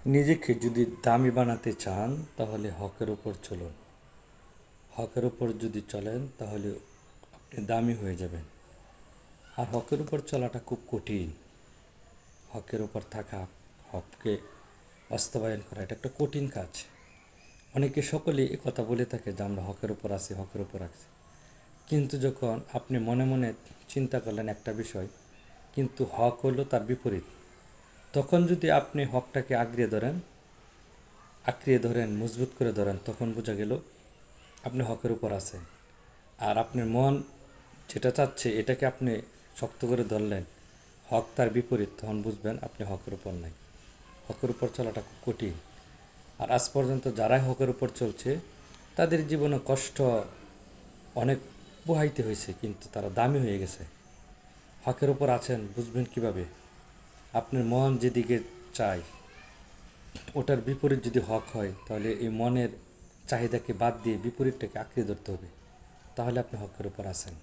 নিজেকে যদি দামি বানাতে চান তাহলে হকের উপর চলুন। হকের উপর যদি চলেন তাহলে আপনি দামি হয়ে যাবেন। আর হকের উপর চলাটা খুব কঠিন। হকের উপর থাকা, হককে বাস্তবায়ন করা, এটা একটা কঠিন কাজ। অনেকে সকলেই এ কথা বলে থাকে যে আমরা হকের উপর আছি, হকের উপর আছি। কিন্তু যখন আপনি মনে মনে চিন্তা করলেন একটা বিষয়, কিন্তু হক হলো তার বিপরীত, তখন যদি আপনি হকটাকে আঁকড়িয়ে ধরেন, মজবুত করে ধরেন, তখন বোঝা গেল আপনি হকের উপর আছেন। আর আপনার মন যেটা চাচ্ছে এটাকে আপনি শক্ত করে ধরলেন, হক তার বিপরীত, তখন বুঝবেন আপনি হকের উপর নাই। হকের উপর চলাটা খুব কঠিন। আর আজ পর্যন্ত যারাই হকের উপর চলছে তাদের জীবনে কষ্ট অনেক পোহাইতে হয়েছে, কিন্তু তারা দামি হয়ে গেছে। হকের উপর আছেন বুঝবেন কিভাবে? আপনার মন যেদিকে চায় ওটার বিপরীত যদি হক হয়, তাহলে এই মনের চাহিদাকে বাদ দিয়ে বিপরীতটাকে আঁকড়ে ধরতে হবে, তাহলে আপনি হকের উপর আছেন।